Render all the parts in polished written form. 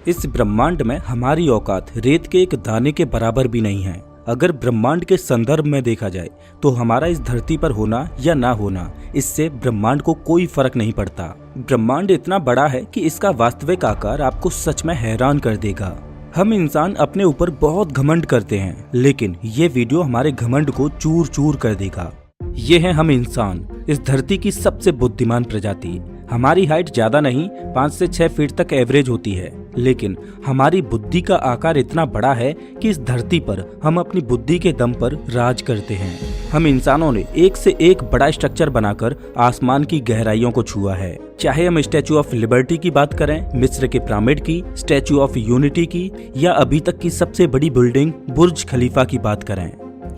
इस ब्रह्मांड में हमारी औकात रेत के एक दाने के बराबर भी नहीं है। अगर ब्रह्मांड के संदर्भ में देखा जाए तो हमारा इस धरती पर होना या ना होना, इससे ब्रह्मांड को कोई फर्क नहीं पड़ता। ब्रह्मांड इतना बड़ा है कि इसका वास्तविक आकार आपको सच में हैरान कर देगा। हम इंसान अपने ऊपर बहुत घमंड करते हैं, लेकिन ये वीडियो हमारे घमंड को चूर चूर कर देगा। ये है हम इंसान, इस धरती की सबसे बुद्धिमान प्रजाति। हमारी हाइट ज्यादा नहीं, 5 से 6 फीट तक एवरेज होती है, लेकिन हमारी बुद्धि का आकार इतना बड़ा है कि इस धरती पर हम अपनी बुद्धि के दम पर राज करते हैं। हम इंसानों ने एक से एक बड़ा स्ट्रक्चर बनाकर आसमान की गहराइयों को छुआ है। चाहे हम स्टैचू ऑफ लिबर्टी की बात करें, मिस्र के पिरामिड की, स्टैचू ऑफ यूनिटी की, या अभी तक की सबसे बड़ी बिल्डिंग बुर्ज खलीफा की बात करें,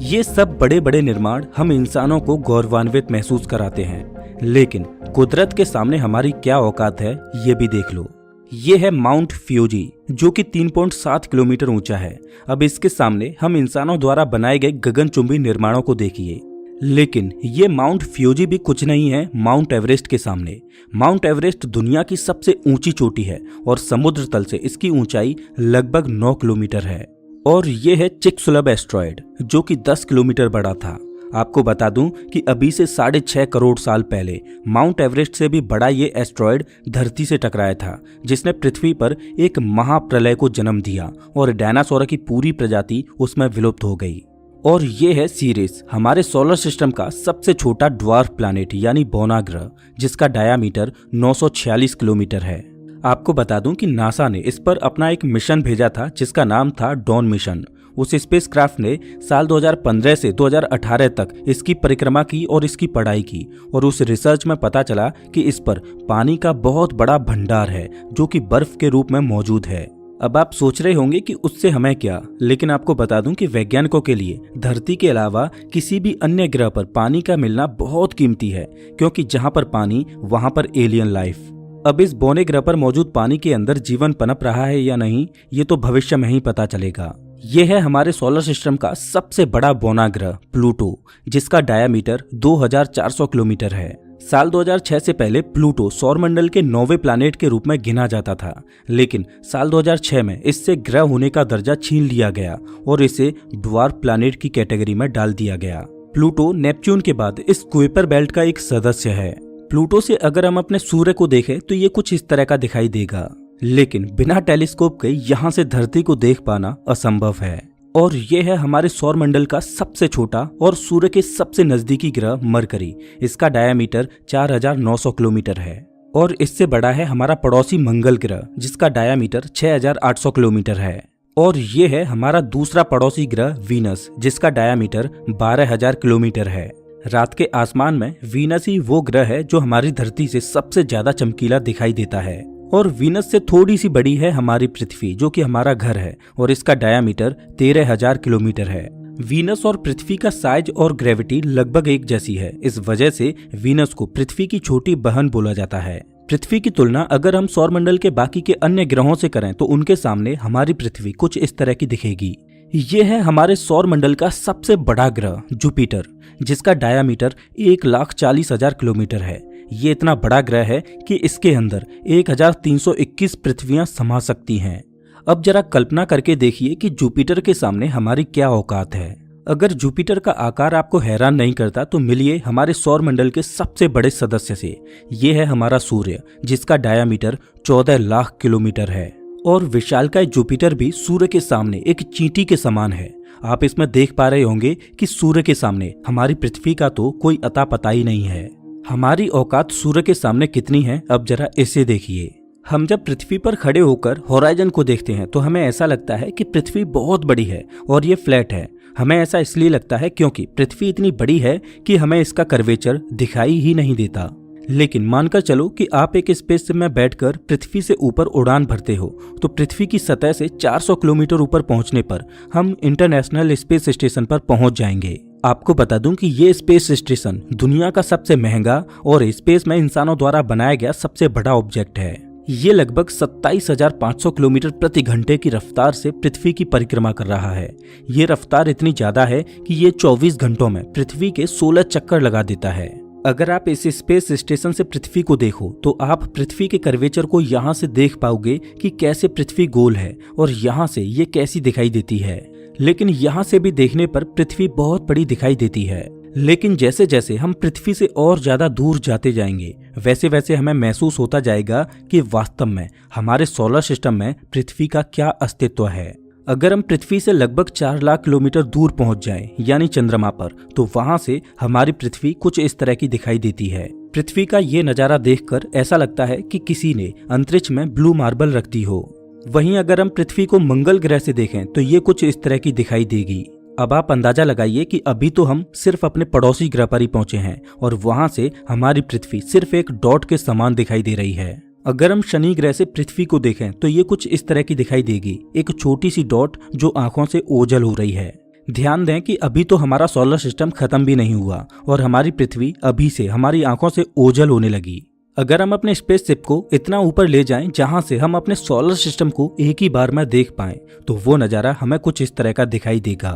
ये सब बड़े बड़े निर्माण हम इंसानों को गौरवान्वित महसूस कराते हैं। लेकिन कुदरत के सामने हमारी क्या औकात है, ये भी देख लो। ये है माउंट फ्यूजी, जो कि 3.7 किलोमीटर ऊंचा है। अब इसके सामने हम इंसानों द्वारा बनाए गए गगनचुंबी निर्माणों को देखिए। लेकिन ये माउंट फ्यूजी भी कुछ नहीं है माउंट एवरेस्ट के सामने। माउंट एवरेस्ट दुनिया की सबसे ऊंची चोटी है और समुद्र तल से इसकी ऊंचाई लगभग 9 किलोमीटर है। और ये है चिकसुलब एस्ट्रॉयड, जो कि 10 किलोमीटर बड़ा था। आपको बता दूं कि अभी से 6.5 करोड़ साल पहले माउंट एवरेस्ट से भी बड़ा ये एस्ट्रॉयड धरती से टकराया था, जिसने पृथ्वी पर एक महाप्रलय को जन्म दिया और डायनासोर की पूरी प्रजाति उसमें विलुप्त हो गई। और ये है सीरिस, हमारे सोलर सिस्टम का सबसे छोटा ड्वार्फ प्लैनेट यानी बौना ग्रह, जिसका डायामीटर 946 किलोमीटर है। आपको बता दूं कि नासा ने इस पर अपना एक मिशन भेजा था जिसका नाम था डॉन मिशन। उस स्पेसक्राफ्ट ने साल 2015 से 2018 तक इसकी परिक्रमा की और इसकी पढ़ाई की, और उस रिसर्च में पता चला कि इस पर पानी का बहुत बड़ा भंडार है जो कि बर्फ के रूप में मौजूद है। अब आप सोच रहे होंगे कि उससे हमें क्या, लेकिन आपको बता दूं कि वैज्ञानिकों के लिए धरती के अलावा किसी भी अन्य ग्रह पर पानी का मिलना बहुत कीमती है, क्योंकि जहां पर पानी वहां पर एलियन लाइफ। अब इस बौने ग्रह पर मौजूद पानी के अंदर जीवन पनप रहा है या नहीं, ये तो भविष्य में ही पता चलेगा। ये है हमारे सोलर सिस्टम का सबसे बड़ा बौना ग्रह प्लूटो, जिसका डायामीटर 2400 किलोमीटर है। साल 2006 से पहले प्लूटो सौरमंडल के 9वें प्लैनेट के रूप में गिना जाता था, लेकिन साल 2006 में इससे ग्रह होने का दर्जा छीन लिया गया और इसे ड्वार्फ प्लैनेट की कैटेगरी में डाल दिया गया। प्लूटो नेपच्यून के बाद इस कुइपर बेल्ट का एक सदस्य है। प्लूटो से अगर हम अपने सूर्य को देखें तो ये कुछ इस तरह का दिखाई देगा, लेकिन बिना टेलीस्कोप के यहाँ से धरती को देख पाना असंभव है। और ये है हमारे सौरमंडल का सबसे छोटा और सूर्य के सबसे नजदीकी ग्रह मरकरी। इसका डायामीटर 4900 किलोमीटर है। और इससे बड़ा है हमारा पड़ोसी मंगल ग्रह, जिसका डायामीटर 6800 किलोमीटर है। और ये है हमारा दूसरा पड़ोसी ग्रह वीनस, जिसका डायामीटर 12000 किलोमीटर है। रात के आसमान में वीनस ही वो ग्रह है जो हमारी धरती से सबसे ज्यादा चमकीला दिखाई देता है। और वीनस से थोड़ी सी बड़ी है हमारी पृथ्वी, जो कि हमारा घर है, और इसका डायामीटर 13000 किलोमीटर है। वीनस और पृथ्वी का साइज और ग्रेविटी लगभग एक जैसी है। इस वजह से वीनस को पृथ्वी की छोटी बहन बोला जाता है। पृथ्वी की तुलना अगर हम सौरमंडल के बाकी के अन्य ग्रहों से करें तो उनके सामने हमारी पृथ्वी कुछ इस तरह की दिखेगी। ये है हमारे सौरमंडल का सबसे बड़ा ग्रह जुपिटर, जिसका डायामीटर 1,40,000 किलोमीटर है। ये इतना बड़ा ग्रह है कि इसके अंदर 1321 पृथ्वियां समा सकती हैं। अब जरा कल्पना करके देखिए कि जुपिटर के सामने हमारी क्या औकात है। अगर जुपिटर का आकार आपको हैरान नहीं करता तो मिलिए हमारे सौरमंडल के सबसे बड़े सदस्य से। ये है हमारा सूर्य, जिसका डायामीटर 14 लाख किलोमीटर है। और विशालकाय जुपिटर भी सूर्य के सामने एक चींटी के समान है। आप इसमें देख पा रहे होंगे कि सूर्य के सामने हमारी पृथ्वी का तो कोई अता पता ही नहीं है। हमारी औकात सूर्य के सामने कितनी है, अब जरा इसे देखिए। हम जब पृथ्वी पर खड़े होकर होराइजन को देखते हैं तो हमें ऐसा लगता है कि पृथ्वी बहुत बड़ी है और ये फ्लैट है। हमें ऐसा इसलिए लगता है क्योंकि पृथ्वी इतनी बड़ी है कि हमें इसका कर्वेचर दिखाई ही नहीं देता। लेकिन मानकर चलो कि आप एक स्पेसशिप में बैठकर पृथ्वी से ऊपर उड़ान भरते हो, तो पृथ्वी की सतह से 400 किलोमीटर ऊपर पहुंचने पर हम इंटरनेशनल स्पेस स्टेशन पर पहुंच जाएंगे। आपको बता दूं कि ये स्पेस स्टेशन दुनिया का सबसे महंगा और स्पेस में इंसानों द्वारा बनाया गया सबसे बड़ा ऑब्जेक्ट है। ये लगभग 27,500 किलोमीटर प्रति घंटे की रफ्तार से पृथ्वी की परिक्रमा कर रहा है। ये रफ्तार इतनी ज्यादा है कि ये 24 घंटों में पृथ्वी के 16 चक्कर लगा देता है। अगर आप इस स्पेस स्टेशन से पृथ्वी को देखो तो आप पृथ्वी के कर्वेचर को यहाँ से देख पाओगे कि कैसे पृथ्वी गोल है और यहाँ से ये कैसी दिखाई देती है। लेकिन यहाँ से भी देखने पर पृथ्वी बहुत बड़ी दिखाई देती है। लेकिन जैसे जैसे हम पृथ्वी से और ज्यादा दूर जाते जाएंगे वैसे वैसे हमें महसूस होता जाएगा कि वास्तव में हमारे सोलर सिस्टम में पृथ्वी का क्या अस्तित्व है। अगर हम पृथ्वी से लगभग 4 लाख किलोमीटर दूर पहुंच जाएं, यानी चंद्रमा पर, तो वहां से हमारी पृथ्वी कुछ इस तरह की दिखाई देती है। पृथ्वी का ये नजारा देखकर ऐसा लगता है कि किसी ने अंतरिक्ष में ब्लू मार्बल रख दी हो। वहीं अगर हम पृथ्वी को मंगल ग्रह से देखें तो ये कुछ इस तरह की दिखाई देगी। अब आप अंदाजा लगाइए कि अभी तो हम सिर्फ अपने पड़ोसी ग्रह पर ही पहुंचे हैं और वहां से हमारी पृथ्वी सिर्फ एक डॉट के समान दिखाई दे रही है। अगर हम शनि ग्रह से पृथ्वी को देखें तो ये कुछ इस तरह की दिखाई देगी, एक छोटी सी डॉट जो आंखों से ओझल हो रही है। ध्यान दें कि अभी तो हमारा सोलर सिस्टम खत्म भी नहीं हुआ और हमारी पृथ्वी अभी से हमारी आंखों से ओझल होने लगी। अगर हम अपने स्पेसशिप को इतना ऊपर ले जाएं जहां से हम अपने सोलर सिस्टम को एक ही बार में देख पाएं, तो वो नजारा हमें कुछ इस तरह का दिखाई देगा।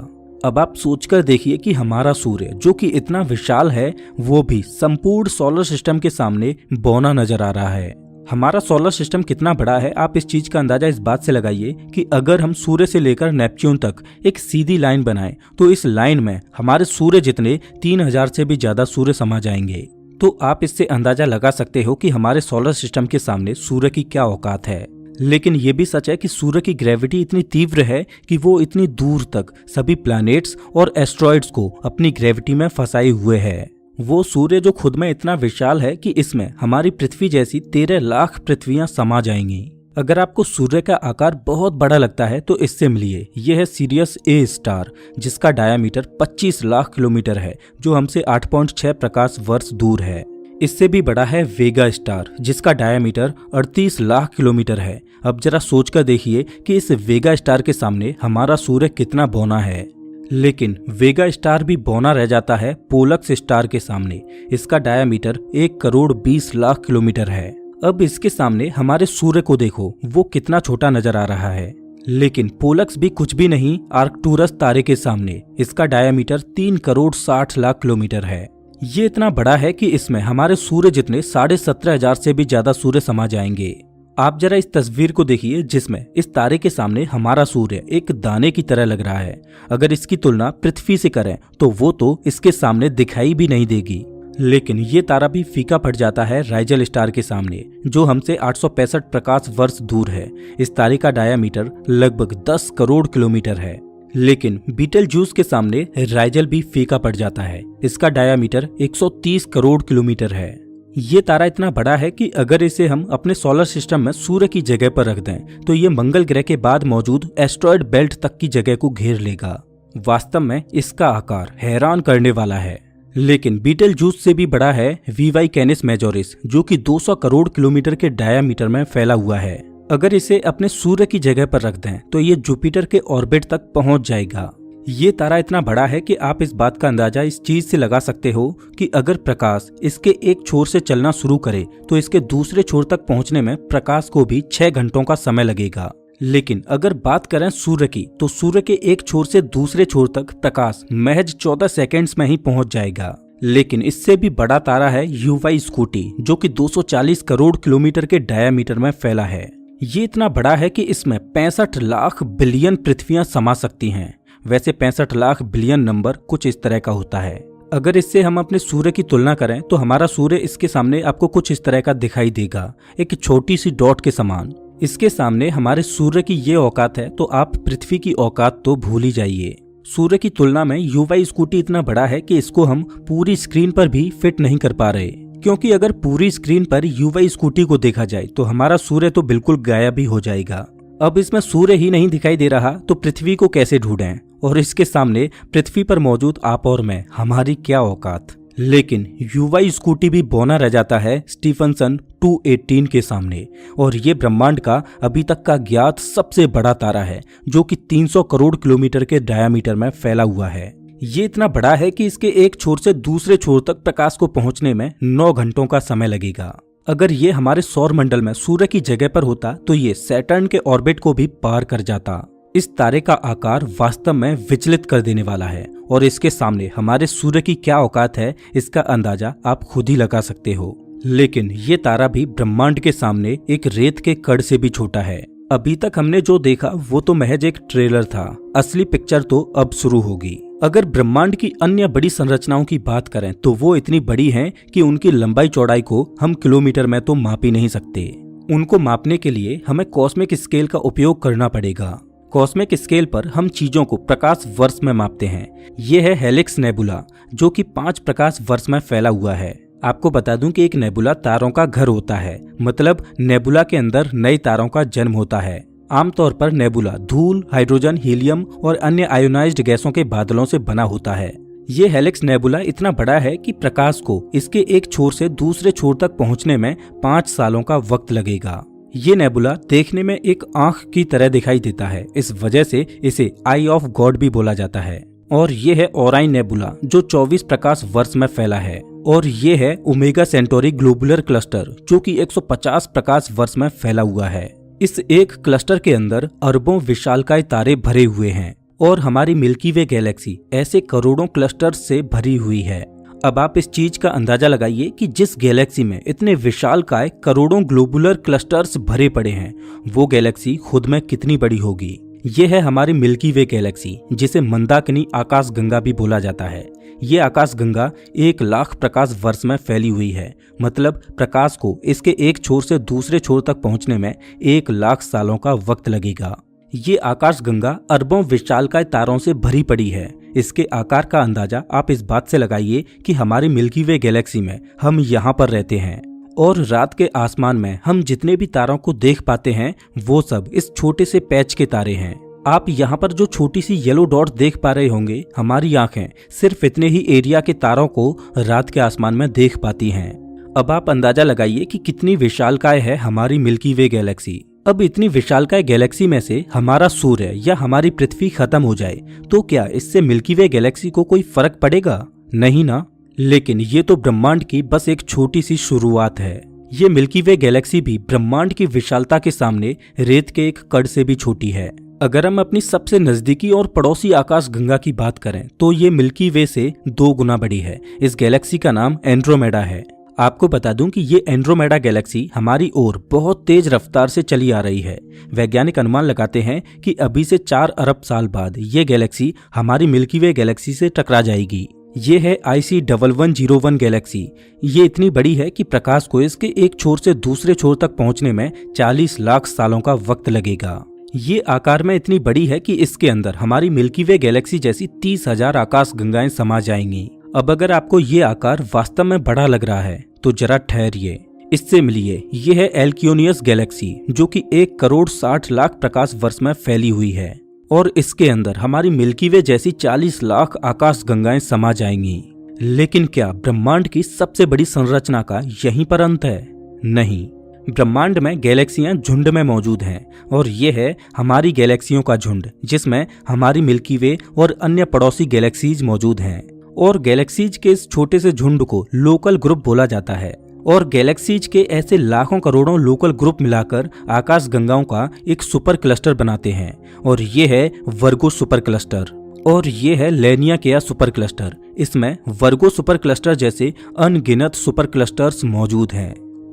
अब आप सोचकर देखिए कि हमारा सूर्य जो कि इतना विशाल है वो भी संपूर्ण सोलर सिस्टम के सामने बौना नजर आ रहा है। हमारा सोलर सिस्टम कितना बड़ा है आप इस चीज का अंदाजा इस बात से लगाइए कि अगर हम सूर्य से लेकर नेपच्यून तक एक सीधी लाइन बनाएं तो इस लाइन में हमारे सूर्य जितने 3000 से भी ज्यादा सूर्य समा जाएंगे। तो आप इससे अंदाजा लगा सकते हो कि हमारे सोलर सिस्टम के सामने सूर्य की क्या औकात है। लेकिन ये भी सच है कि सूर्य की ग्रेविटी इतनी तीव्र है कि वो इतनी दूर तक सभी प्लैनेट्स और एस्ट्रॉइड्स को अपनी ग्रेविटी में फंसाए हुए है। वो सूर्य जो खुद में इतना विशाल है कि इसमें हमारी पृथ्वी जैसी 13 लाख पृथ्वियां समा जाएंगी। अगर आपको सूर्य का आकार बहुत बड़ा लगता है तो इससे मिलिए, यह है सीरियस ए स्टार जिसका डायामीटर 25 लाख किलोमीटर है, जो हमसे 8.6 प्रकाश वर्ष दूर है। इससे भी बड़ा है वेगा स्टार जिसका डायामीटर 38 लाख किलोमीटर है। अब जरा सोचकर देखिए कि इस वेगा स्टार के सामने हमारा सूर्य कितना बौना है। लेकिन वेगा स्टार भी बौना रह जाता है पोलक्स स्टार के सामने। इसका डायामीटर 1 करोड़ 20 लाख किलोमीटर है। अब इसके सामने हमारे सूर्य को देखो, वो कितना छोटा नजर आ रहा है। लेकिन पोलक्स भी कुछ भी नहीं आर्कटूरस तारे के सामने। इसका डायामीटर 3 करोड़ 60 लाख किलोमीटर है। ये इतना बड़ा है कि इसमें हमारे सूर्य जितने 17,500 से भी ज्यादा सूर्य समा जाएंगे। आप जरा इस तस्वीर को देखिए जिसमें इस तारे के सामने हमारा सूर्य एक दाने की तरह लग रहा है। अगर इसकी तुलना पृथ्वी से करें तो वो तो इसके सामने दिखाई भी नहीं देगी। लेकिन ये तारा भी फीका पड़ जाता है राइजल स्टार के सामने, जो हमसे 865 प्रकाश वर्ष दूर है। इस तारे का डायामीटर लगभग 10 करोड़ किलोमीटर है। लेकिन बीटलजूस के सामने राइजल भी फीका पड़ जाता है। इसका डायामीटर 130 करोड़ किलोमीटर है। ये तारा इतना बड़ा है कि अगर इसे हम अपने सोलर सिस्टम में सूर्य की जगह पर रख दें तो ये मंगल ग्रह के बाद मौजूद एस्ट्रॉयड बेल्ट तक की जगह को घेर लेगा। वास्तव में इसका आकार हैरान करने वाला है। लेकिन बीटलजूस से भी बड़ा है वीवाई कैनिस मेजोरिस, जो कि 200 करोड़ किलोमीटर के डायामीटर में फैला हुआ है। अगर इसे अपने सूर्य की जगह पर रख दें तो ये जुपिटर के ऑर्बिट तक पहुंच जाएगा। ये तारा इतना बड़ा है कि आप इस बात का अंदाजा इस चीज से लगा सकते हो कि अगर प्रकाश इसके एक छोर से चलना शुरू करे तो इसके दूसरे छोर तक पहुंचने में प्रकाश को भी 6 घंटों का समय लगेगा। लेकिन अगर बात करें सूर्य की तो सूर्य के एक छोर से दूसरे छोर तक प्रकाश महज 14 सेकेंड्स में ही पहुंच जाएगा। लेकिन इससे भी बड़ा तारा है यूवाई स्कूटी, जो कि 240 करोड़ किलोमीटर के डायामीटर में फैला है। ये इतना बड़ा है कि इसमें 65 लाख बिलियन पृथ्वियां समा सकती हैं। वैसे 65 लाख बिलियन नंबर कुछ इस तरह का होता है। अगर इससे हम अपने सूर्य की तुलना करें तो हमारा सूर्य इसके सामने आपको कुछ इस तरह का दिखाई देगा, एक छोटी सी डॉट के समान। इसके सामने हमारे सूर्य की ये औकात है तो आप पृथ्वी की औकात तो भूल ही जाइए। सूर्य की तुलना में यूवाई स्कूटी इतना बड़ा है कि इसको हम पूरी स्क्रीन पर भी फिट नहीं कर पा रहे, क्योंकि अगर पूरी स्क्रीन पर यूवाई स्कूटी को देखा जाए तो हमारा सूर्य तो बिल्कुल गायब ही हो जाएगा। अब इसमें सूर्य ही नहीं दिखाई दे रहा तो पृथ्वी को कैसे ढूंढें, और इसके सामने पृथ्वी पर मौजूद आप और मैं, हमारी क्या औकात। लेकिन यूवाई स्कूटी भी बौना रह जाता है स्टीफनसन 218 के सामने, और ये ब्रह्मांड का अभी तक का ज्ञात सबसे बड़ा तारा है, जो कि 300 करोड़ किलोमीटर के डायामीटर में फैला हुआ है। ये इतना बड़ा है कि इसके एक छोर से दूसरे छोर तक प्रकाश को पहुंचने में 9 घंटों का समय लगेगा। अगर ये हमारे सौर मंडल में सूर्य की जगह पर होता तो ये सैटर्न के ऑर्बिट को भी पार कर जाता। इस तारे का आकार वास्तव में विचलित कर देने वाला है और इसके सामने हमारे सूर्य की क्या औकात है इसका अंदाजा आप खुद ही लगा सकते हो। लेकिन ये तारा भी ब्रह्मांड के सामने एक रेत के कण से भी छोटा है। अभी तक हमने जो देखा वो तो महज एक ट्रेलर था, असली पिक्चर तो अब शुरू होगी। अगर ब्रह्मांड की अन्य बड़ी संरचनाओं की बात करें तो वो इतनी बड़ी हैं कि उनकी लंबाई चौड़ाई को हम किलोमीटर में तो माप ही नहीं सकते। उनको मापने के लिए हमें कॉस्मिक स्केल का उपयोग करना पड़ेगा। कॉस्मिक स्केल पर हम चीजों को प्रकाश वर्ष में मापते हैं। ये है हेलिक्स नेबुला, जो कि 5 प्रकाश वर्ष में फैला हुआ है। आपको बता दूं कि एक नेबुला तारों का घर होता है, मतलब नेबुला के अंदर नए तारों का जन्म होता है। आमतौर पर नेबुला धूल, हाइड्रोजन, हीलियम और अन्य आयोनाइज्ड गैसों के बादलों से बना होता है। ये हेलिक्स नेबुला इतना बड़ा है कि प्रकाश को इसके एक छोर से दूसरे छोर तक पहुंचने में 5 सालों का वक्त लगेगा। ये नेबुला देखने में एक आंख की तरह दिखाई देता है, इस वजह से इसे आई ऑफ गॉड भी बोला जाता है। और ये है ओराइन नेबुला, जो 24 प्रकाश वर्ष में फैला है। और ये है ओमेगा सेंटोरी ग्लोबुलर क्लस्टर, जो कि 150 प्रकाश वर्ष में फैला हुआ है। इस एक क्लस्टर के अंदर अरबों विशालकाय तारे भरे हुए हैं और हमारी मिल्की वे गैलेक्सी ऐसे करोड़ों क्लस्टर्स से भरी हुई है। अब आप इस चीज का अंदाजा लगाइए कि जिस गैलेक्सी में इतने विशालकाय करोड़ों ग्लोबुलर क्लस्टर्स भरे पड़े हैं, वो गैलेक्सी खुद में कितनी बड़ी होगी। ये है हमारी मिल्की वे गैलेक्सी, जिसे मंदाकिनी आकाश गंगा भी बोला जाता है। ये आकाश गंगा 1 लाख प्रकाश वर्ष में फैली हुई है, मतलब प्रकाश को इसके एक छोर से दूसरे छोर तक पहुंचने में 1 लाख सालों का वक्त लगेगा। ये आकाश गंगा अरबों विशालकाय तारों से भरी पड़ी है। इसके आकार का अंदाजा आप इस बात से लगाइए कि हमारी मिल्की वे गैलेक्सी में हम यहाँ पर रहते हैं और रात के आसमान में हम जितने भी तारों को देख पाते हैं वो सब इस छोटे से पैच के तारे हैं। आप यहाँ पर जो छोटी सी येलो डॉट देख पा रहे होंगे, हमारी आंखें सिर्फ इतने ही एरिया के तारों को रात के आसमान में देख पाती हैं। अब आप अंदाजा लगाइए कि कितनी विशालकाय है हमारी मिल्की वे गैलेक्सी। अब इतनी विशालकाय गैलेक्सी में से हमारा सूर्य या हमारी पृथ्वी खत्म हो जाए तो क्या इससे मिल्की वे गैलेक्सी को कोई फर्क पड़ेगा? नहीं ना। लेकिन ये तो ब्रह्मांड की बस एक छोटी सी शुरुआत है। ये मिल्की वे गैलेक्सी भी ब्रह्मांड की विशालता के सामने रेत के एक कण से भी छोटी है। अगर हम अपनी सबसे नजदीकी और पड़ोसी आकाश गंगा की बात करें तो ये मिल्की वे से 2 गुना बड़ी है। इस गैलेक्सी का नाम एंड्रोमेडा है। आपको बता दूं कि ये एंड्रोमेडा गैलेक्सी हमारी ओर बहुत तेज रफ्तार से चली आ रही है। वैज्ञानिक अनुमान लगाते हैं कि अभी से 4 अरब साल बाद ये गैलेक्सी हमारी मिल्की वे गैलेक्सी से टकरा जाएगी। ये है IC1101 गैलेक्सी। ये इतनी बड़ी है कि प्रकाश को इसके एक छोर से दूसरे छोर तक पहुंचने में 40 लाख सालों का वक्त लगेगा। ये आकार में इतनी बड़ी है कि इसके अंदर हमारी मिल्की वे गैलेक्सी जैसी 30,000 आकाश गंगाएं समा जाएंगी। अब अगर आपको ये आकार वास्तव में बड़ा लग रहा है तो जरा ठहरिए, इससे मिलिए। ये है एल्क्योनियस गैलेक्सी, जो कि 1,60,00,000 प्रकाश वर्ष में फैली हुई है और इसके अंदर हमारी मिल्की वे जैसी 40 लाख आकाश गंगाएं समा जाएंगी। लेकिन क्या ब्रह्मांड की सबसे बड़ी संरचना का यहीं पर अंत है? नहीं, ब्रह्मांड में गैलेक्सियां झुंड में मौजूद हैं और ये है हमारी गैलेक्सियों का झुंड, जिसमें हमारी मिल्की वे और अन्य पड़ोसी गैलेक्सीज मौजूद हैं। और गैलेक्सीज के इस छोटे से झुंड को लोकल ग्रुप बोला जाता है और गैलेक्सीज के ऐसे लाखों करोड़ों लोकल ग्रुप मिलाकर आकाश गंगाओं का एक सुपर क्लस्टर बनाते हैं और ये है वर्गो सुपर क्लस्टर और ये है लेनियाकेया सुपर क्लस्टर। इसमें वर्गो सुपर क्लस्टर जैसे अनगिनत सुपर क्लस्टर्स मौजूद हैं।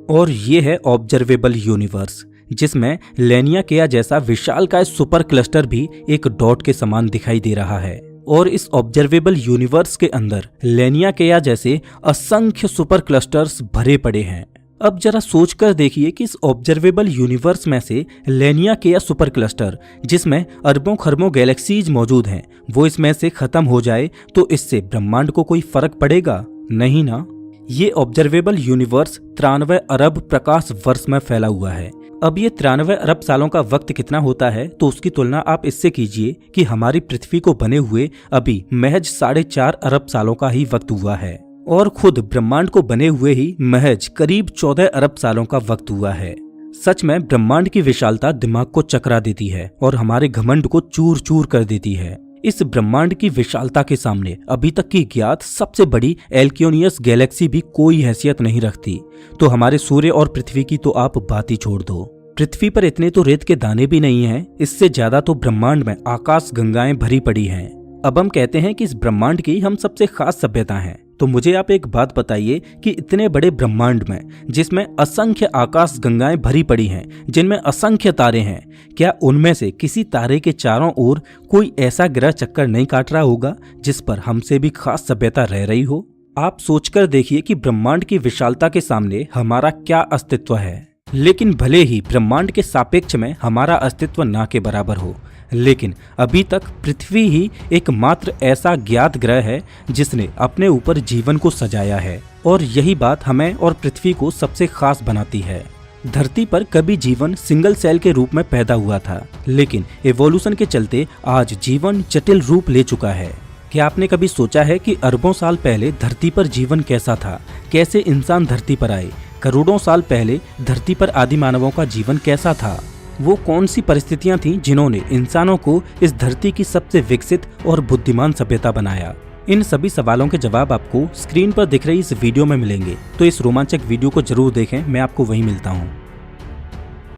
और ये है ऑब्जर्वेबल यूनिवर्स, जिसमें लेनियाकेया जैसा विशालकाय सुपर क्लस्टर भी एक डॉट के समान दिखाई दे रहा है। और इस ऑब्जर्वेबल यूनिवर्स के अंदर लेनियाकेया जैसे असंख्य सुपर क्लस्टर्स भरे पड़े हैं। अब जरा सोचकर देखिए कि इस ऑब्जर्वेबल यूनिवर्स में से लेनियाकेया सुपर क्लस्टर, जिसमें अरबों खरबों गैलेक्सीज मौजूद हैं, वो इसमें से खत्म हो जाए तो इससे ब्रह्मांड को कोई फर्क पड़ेगा? नहीं ना। ये ऑब्जर्वेबल यूनिवर्स 93 अरब प्रकाश वर्ष में फैला हुआ है। अब ये 93 अरब सालों का वक्त कितना होता है तो उसकी तुलना आप इससे कीजिए कि हमारी पृथ्वी को बने हुए अभी महज 4.5 अरब सालों का ही वक्त हुआ है और खुद ब्रह्मांड को बने हुए ही महज करीब 14 अरब सालों का वक्त हुआ है। सच में ब्रह्मांड की विशालता दिमाग को चकरा देती है और हमारे घमंड को चूर चूर कर देती है। इस ब्रह्मांड की विशालता के सामने अभी तक की ज्ञात सबसे बड़ी एल्क्योनियस गैलेक्सी भी कोई हैसियत नहीं रखती। तो हमारे सूर्य और पृथ्वी की तो आप बात ही छोड़ दो। पृथ्वी पर इतने तो रेत के दाने भी नहीं हैं, इससे ज्यादा तो ब्रह्मांड में आकाश गंगाएं भरी पड़ी हैं। अब हम कहते हैं कि इस ब्रह्मांड की हम सबसे खास सभ्यता हैं। तो मुझे आप एक बात बताइए कि इतने बड़े ब्रह्मांड में, जिसमें असंख्य आकाश गंगाएं भरी पड़ी हैं, जिनमें असंख्य तारे हैं, क्या उनमें से किसी तारे के चारों ओर कोई ऐसा ग्रह चक्कर नहीं काट रहा होगा जिस पर हमसे भी खास सभ्यता रह रही हो? आप सोचकर देखिए कि ब्रह्मांड की विशालता के सामने हमारा क्या अस्तित्व है। लेकिन भले ही ब्रह्मांड के सापेक्ष में हमारा अस्तित्व ना के बराबर हो, लेकिन अभी तक पृथ्वी ही एकमात्र ऐसा ज्ञात ग्रह है जिसने अपने ऊपर जीवन को सजाया है, और यही बात हमें और पृथ्वी को सबसे खास बनाती है। धरती पर कभी जीवन सिंगल सेल के रूप में पैदा हुआ था, लेकिन एवोल्यूशन के चलते आज जीवन जटिल रूप ले चुका है। क्या आपने कभी सोचा है कि अरबों साल पहले धरती पर जीवन कैसा था? कैसे इंसान धरती पर आए? करोड़ों साल पहले धरती पर आदि मानवों का जीवन कैसा था? वो कौन सी परिस्थितियां थीं जिन्होंने इंसानों को इस धरती की सबसे विकसित और बुद्धिमान सभ्यता बनाया? इन सभी सवालों के जवाब आपको स्क्रीन पर दिख रही इस वीडियो में मिलेंगे, तो इस रोमांचक वीडियो को जरूर देखें। मैं आपको वहीं मिलता हूँ।